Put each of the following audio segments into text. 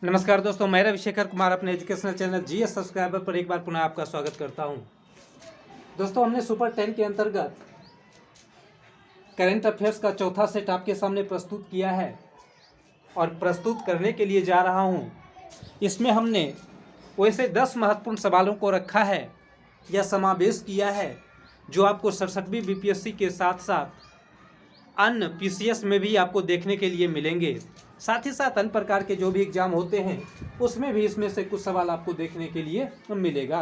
नमस्कार दोस्तों, मैं रविशेखर कुमार अपने एजुकेशनल चैनल जीएस सब्सक्राइबर पर एक बार पुनः आपका स्वागत करता हूं। दोस्तों, हमने सुपर 10 के अंतर्गत करंट अफेयर्स का चौथा सेट आपके सामने प्रस्तुत किया है और प्रस्तुत करने के लिए जा रहा हूं। इसमें हमने वैसे 10 महत्वपूर्ण सवालों को रखा है या समावेश किया है जो आपको 67वीं बीपीएससी के साथ साथ अन्य पीसीएस में भी आपको देखने के लिए मिलेंगे। साथ ही साथ अन्य प्रकार के जो भी एग्जाम होते हैं उसमें भी इसमें से कुछ सवाल आपको देखने के लिए मिलेगा।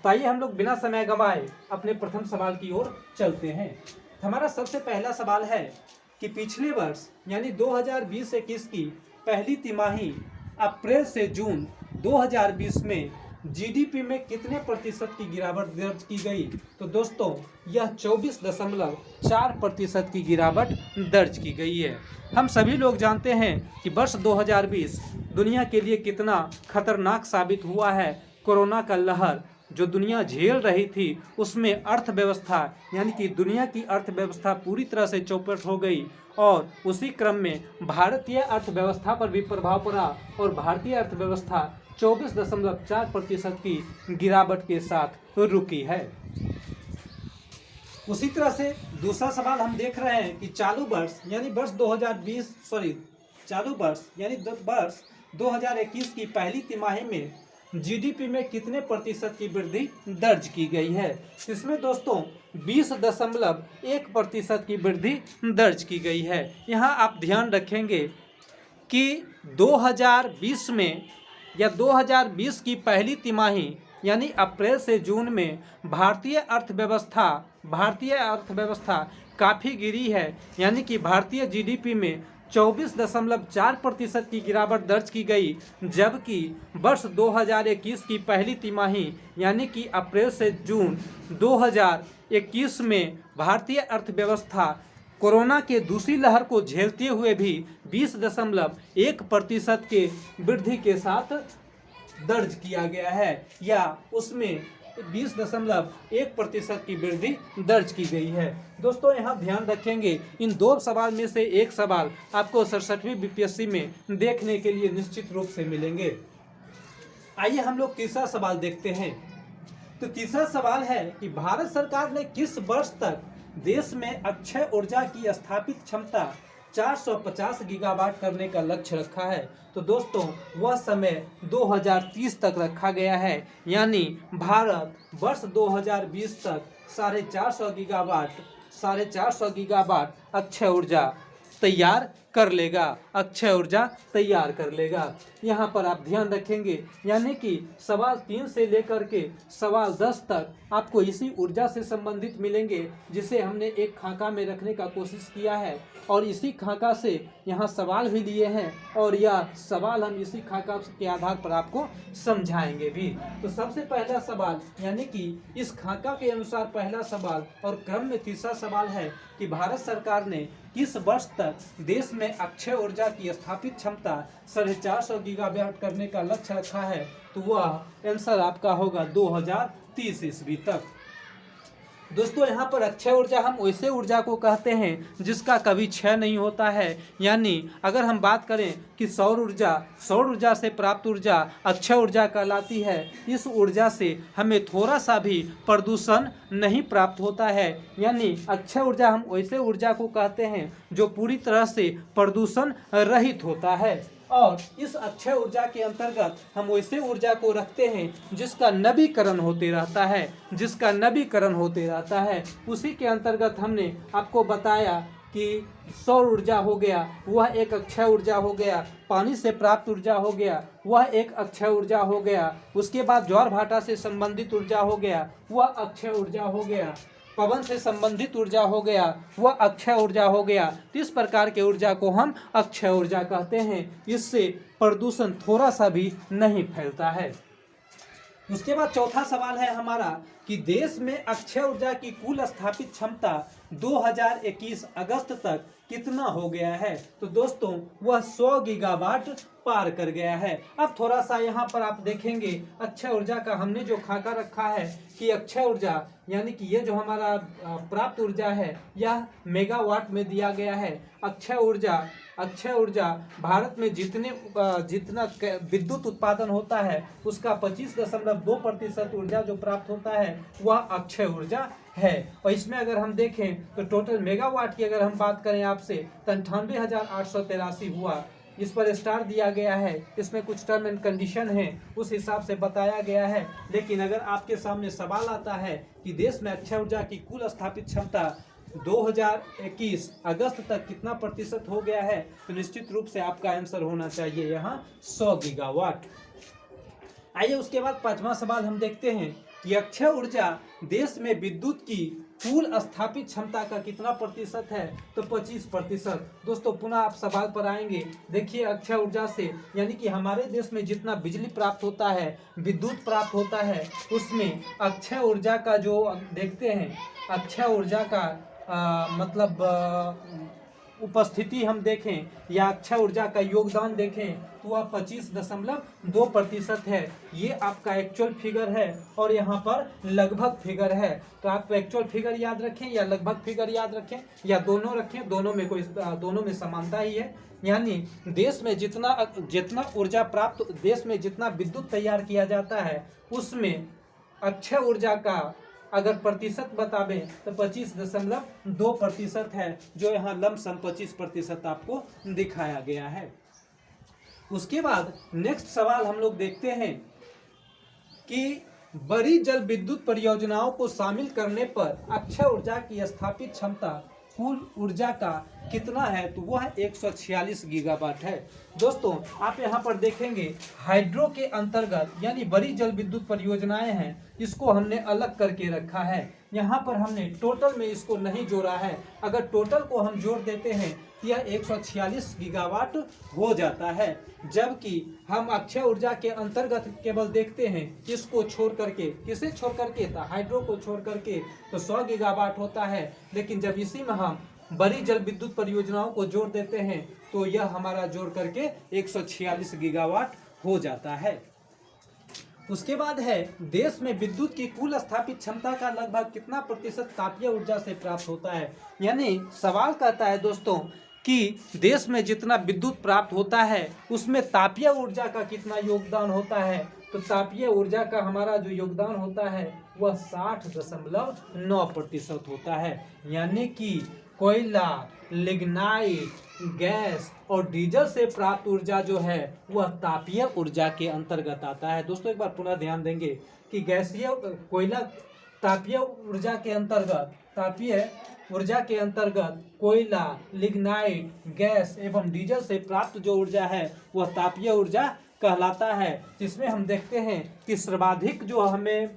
तो आइए हम लोग बिना समय गंवाए अपने प्रथम सवाल की ओर चलते हैं। हमारा सबसे पहला सवाल है कि पिछले वर्ष यानी 2020-21 की पहली तिमाही अप्रैल से जून 2020 में जीडीपी में कितने प्रतिशत की गिरावट दर्ज की गई? तो दोस्तों, यह 24.4% की गिरावट दर्ज की गई है। हम सभी लोग जानते हैं कि वर्ष 2020 दुनिया के लिए कितना खतरनाक साबित हुआ है। कोरोना का लहर जो दुनिया झेल रही थी उसमें अर्थव्यवस्था यानी कि दुनिया की अर्थव्यवस्था पूरी तरह से चौपट हो गई और उसी क्रम में भारतीय अर्थव्यवस्था पर भी प्रभाव पड़ा और भारतीय अर्थव्यवस्था 24.4% की गिरावट के साथ रुकी है। उसी तरह से दूसरा सवाल हम देख रहे हैं कि चालू वर्ष यानी वर्ष 2021 की पहली तिमाही में जीडीपी में कितने प्रतिशत की वृद्धि दर्ज की गई है? इसमें दोस्तों 20.1% की वृद्धि दर्ज की गई है। यहाँ आप ध्यान रखेंगे कि 2020 में या 2020 की पहली तिमाही यानी अप्रैल से जून में भारतीय अर्थव्यवस्था काफ़ी गिरी है, यानी कि भारतीय जीडीपी में 24.4% की गिरावट दर्ज की गई, जबकि वर्ष 2021 की पहली तिमाही यानी कि अप्रैल से जून 2021 में भारतीय अर्थव्यवस्था कोरोना के दूसरी लहर को झेलते हुए भी 20.1% के वृद्धि के साथ दर्ज किया गया है या उसमें 20.1% की वृद्धि दर्ज की गई है। दोस्तों, यहाँ ध्यान रखेंगे इन दो सवाल में से एक सवाल आपको 67वीं बीपीएससी में देखने के लिए निश्चित रूप से मिलेंगे। आइए हम लोग तीसरा सवाल देखते हैं। तो तीसरा सवाल है कि भारत सरकार ने किस वर्ष तक देश में अक्षय ऊर्जा की स्थापित क्षमता 450 गीगावाट करने का लक्ष्य रखा है? तो दोस्तों, वह समय 2030 तक रखा गया है, यानी भारत वर्ष 2020 तक 450 गीगावाट अक्षय ऊर्जा तैयार कर लेगा। यहाँ पर आप ध्यान रखेंगे, यानी कि सवाल 3 से लेकर के सवाल 10 तक आपको इसी ऊर्जा से संबंधित मिलेंगे, जिसे हमने एक खाका में रखने का कोशिश किया है और इसी खाका से यहाँ सवाल भी लिए हैं और यह सवाल हम इसी खाका के आधार पर आपको समझाएंगे भी। तो सबसे पहला सवाल यानी कि इस खाका के अनुसार पहला सवाल और क्रम में तीसरा सवाल है कि भारत सरकार ने किस वर्ष तक देश में अक्षय ऊर्जा की स्थापित क्षमता 450 गीगावाट करने का लक्ष्य रखा है? तो वह आंसर आपका होगा 2030 ईस्वी तक। दोस्तों, यहाँ पर अक्षय ऊर्जा हम वैसे ऊर्जा को कहते हैं जिसका कभी क्षय नहीं होता है, यानी अगर हम बात करें कि सौर ऊर्जा से प्राप्त ऊर्जा अक्षय ऊर्जा कहलाती है। इस ऊर्जा से हमें थोड़ा सा भी प्रदूषण नहीं प्राप्त होता है, यानी अक्षय ऊर्जा हम वैसे ऊर्जा को कहते हैं जो पूरी तरह से प्रदूषण रहित होता है। और इस अक्षय ऊर्जा के अंतर्गत हम वैसे ऊर्जा को रखते हैं जिसका नवीकरण होते रहता है। उसी के अंतर्गत हमने आपको बताया कि सौर ऊर्जा हो गया, वह एक अक्षय ऊर्जा हो गया। पानी से प्राप्त ऊर्जा हो गया, वह एक अक्षय ऊर्जा हो गया। उसके बाद ज्वार भाटा से संबंधित ऊर्जा हो गया, वह अक्षय ऊर्जा हो गया। पवन से संबंधित ऊर्जा हो गया, वह अक्षय ऊर्जा हो गया। इस प्रकार के ऊर्जा को हम अक्षय ऊर्जा कहते हैं। इससे प्रदूषण थोड़ा सा भी नहीं फैलता है। उसके बाद चौथा सवाल है हमारा कि देश में अक्षय ऊर्जा की कुल स्थापित क्षमता 2021 अगस्त तक कितना हो गया है। तो दोस्तों वह 100 गीगावाट पार कर गया है। अब थोड़ा सा यहाँ पर आप देखेंगे अक्षय ऊर्जा का हमने जो खाका रखा है कि अक्षय ऊर्जा यानी कि ये जो हमारा प्राप्त ऊर्जा है यह मेगावाट में दिया गया है। अक्षय ऊर्जा भारत में जितना विद्युत उत्पादन होता है उसका 25.2% ऊर्जा जो प्राप्त होता है वह अक्षय ऊर्जा है। और इसमें अगर हम देखें तो टोटल मेगावाट की अगर हम बात करें आपसे तो 98,883 हुआ। इस पर स्टार दिया गया है, इसमें कुछ टर्म एंड कंडीशन है उस हिसाब से बताया गया है। लेकिन अगर आपके सामने सवाल आता है कि देश में अक्षय ऊर्जा की कुल स्थापित क्षमता 2021 अगस्त तक कितना प्रतिशत हो गया है तो निश्चित रूप से आपका आंसर होना चाहिए यहाँ 100 गीगावाट। आइए उसके बाद पांचवा सवाल हम देखते हैं कि अक्षय ऊर्जा देश में विद्युत की कुल स्थापित क्षमता का कितना प्रतिशत है तो 25%। दोस्तों पुनः आप सवाल पर आएंगे। देखिए अक्षय ऊर्जा से यानी कि हमारे देश में जितना बिजली प्राप्त होता है, विद्युत प्राप्त होता है, उसमें अक्षय ऊर्जा का जो देखते हैं अक्षय ऊर्जा का उपस्थिति हम देखें या अक्षय ऊर्जा का योगदान देखें तो वह 25.2% है। ये आपका एक्चुअल फिगर है और यहाँ पर लगभग फिगर है। तो आप एक्चुअल फिगर याद रखें या लगभग फिगर याद रखें या दोनों रखें, दोनों में समानता ही है। यानी देश में जितना ऊर्जा प्राप्त, देश में जितना विद्युत तैयार किया जाता है उसमें अक्षय ऊर्जा का अगर प्रतिशत बतावें तो 25.2% है, जो यहाँ लमसम 25% आपको दिखाया गया है। उसके बाद नेक्स्ट सवाल हम लोग देखते हैं कि बड़ी जल विद्युत परियोजनाओं को शामिल करने पर अक्षय ऊर्जा की स्थापित क्षमता कुल ऊर्जा का कितना है तो वह 146 गीगावाट है। दोस्तों आप यहाँ पर देखेंगे हाइड्रो के अंतर्गत यानी बड़ी जल विद्युत परियोजनाएं हैं, इसको हमने अलग करके रखा है। यहाँ पर हमने टोटल में इसको नहीं जोड़ा है। अगर टोटल को हम जोड़ देते हैं तो यह 146 गीगावाट हो जाता है। जबकि हम अक्षय ऊर्जा के अंतर्गत केवल देखते हैं इसको छोड़ करके, किसे छोड़ करके था, हाइड्रो को छोड़ करके, तो 100 गीगावाट होता है। लेकिन जब इसी में हम बड़ी जल विद्युत परियोजनाओं को जोड़ देते हैं तो यह हमारा जोड़ करके 146 गीगावाट हो जाता है। उसके बाद है देश में विद्युत की कुल स्थापित क्षमता का लगभग कितना प्रतिशत तापीय ऊर्जा से प्राप्त होता है। यानी सवाल कहता है दोस्तों कि देश में जितना विद्युत प्राप्त होता है उसमें तापीय ऊर्जा का कितना योगदान होता है। तो तापीय ऊर्जा का हमारा जो योगदान होता है वह 60.9% होता है। यानी कि कोयला, लिग्नाइट, गैस और डीजल से प्राप्त ऊर्जा जो है वह तापीय ऊर्जा के अंतर्गत आता है। दोस्तों एक बार पुनः ध्यान देंगे कि गैसीय कोयला तापीय ऊर्जा के अंतर्गत कोयला, लिग्नाइट, गैस एवं डीजल से प्राप्त जो ऊर्जा है वह तापीय ऊर्जा कहलाता है। जिसमें हम देखते हैं कि सर्वाधिक जो हमें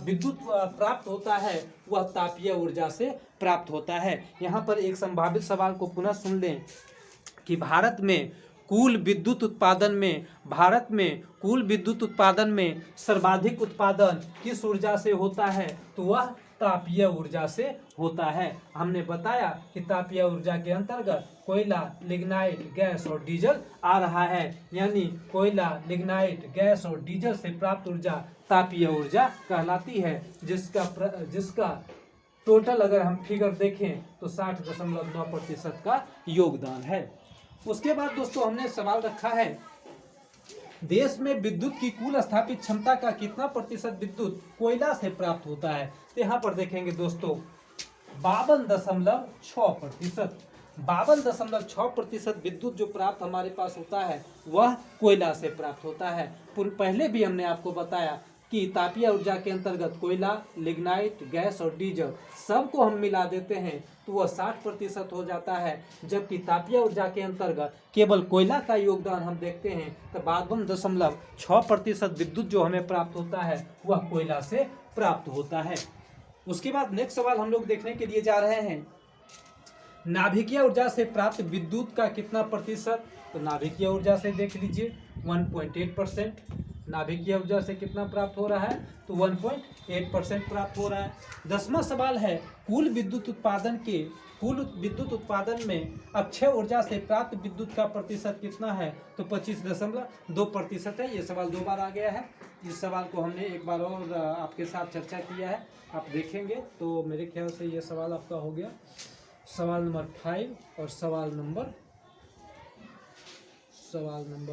विद्युत प्राप्त होता है वह तापीय ऊर्जा से प्राप्त होता है। यहाँ पर एक संभावित सवाल को पुनः सुन लें कि भारत में कुल विद्युत उत्पादन में सर्वाधिक उत्पादन किस ऊर्जा से होता है तो वह तापीय ऊर्जा से होता है। हमने बताया कि तापीय ऊर्जा के अंतर्गत कोयला, लिग्नाइट, गैस और डीजल आ रहा है। यानी कोयला, लिग्नाइट, गैस और डीजल से प्राप्त ऊर्जा तापीय ऊर्जा कहलाती है, जिसका टोटल अगर हम फिगर देखें तो 60.9% का योगदान है। उसके बाद दोस्तों हमने सवाल रखा है देश में विद्युत की कुल स्थापित क्षमता का कितना प्रतिशत विद्युत कोयला से प्राप्त होता है। तो यहाँ पर देखेंगे दोस्तों 52.6%। 52.6% विद्युत जो प्राप्त हमारे पास होता है वह कोयला से प्राप्त होता है। पहले भी हमने आपको बताया कि तापीय ऊर्जा के अंतर्गत कोयला, लिग्नाइट, गैस और डीजल सबको हम मिला देते हैं तो वह 60% हो जाता है। जबकि तापीय ऊर्जा के अंतर्गत केवल कोयला का योगदान हम देखते हैं तो 52.6% विद्युत जो हमें प्राप्त होता है वह कोयला से प्राप्त होता है। उसके बाद नेक्स्ट सवाल हम लोग देखने के लिए जा रहे हैं नाभिकीय ऊर्जा से प्राप्त विद्युत का कितना प्रतिशत। तो नाभिकीय ऊर्जा से देख लीजिए 1.8%, नाभिकीय ऊर्जा से कितना प्राप्त हो रहा है, तो 1.8% प्राप्त हो रहा है। 10वां सवाल है, कुल विद्युत उत्पादन में अक्षय ऊर्जा से प्राप्त विद्युत का प्रतिशत कितना है, तो 25.2% है। ये सवाल 2 बार आ गया है। इस सवाल को हमने एक बार और आपके साथ चर्चा किया है, आप देखेंगे तो मेरे ख्याल से ये सवाल आपका हो गया सवाल नंबर 5 और सवाल नंबर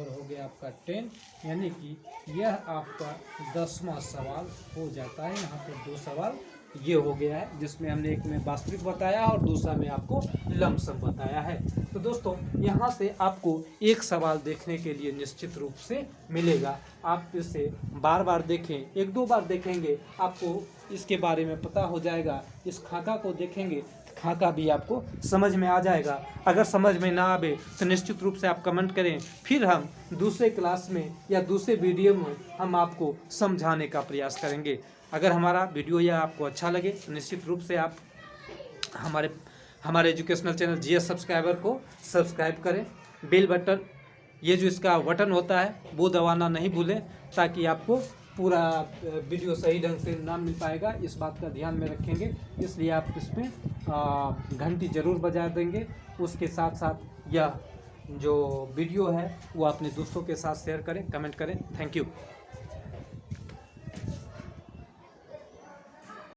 हो गया आपका 10, यानी कि यह आपका 10वां सवाल हो जाता है। यहाँ पर 2 सवाल ये हो गया है, जिसमें हमने एक में वास्तविक बताया और दूसरा में आपको लमसम बताया है। तो दोस्तों यहाँ से आपको एक सवाल देखने के लिए निश्चित रूप से मिलेगा। आप इसे बार बार देखें, 1-2 बार देखेंगे आपको इसके बारे में पता हो जाएगा। इस खाका को देखेंगे, खाका भी आपको समझ में आ जाएगा। अगर समझ में ना आवे तो निश्चित रूप से आप कमेंट करें, फिर हम दूसरे क्लास में या दूसरे वीडियो में हम आपको समझाने का प्रयास करेंगे। अगर हमारा वीडियो या आपको अच्छा लगे तो निश्चित रूप से आप हमारे एजुकेशनल चैनल जीएस सब्सक्राइबर को सब्सक्राइब करें। बेल बटन, ये जो इसका बटन होता है वो दबाना नहीं भूलें, ताकि आपको पूरा वीडियो सही ढंग से ना मिल पाएगा। इस बात का ध्यान में रखेंगे, इसलिए आप इसमें घंटी ज़रूर बजा देंगे। उसके साथ साथ यह जो वीडियो है वो अपने दोस्तों के साथ शेयर करें, कमेंट करें। Thank you.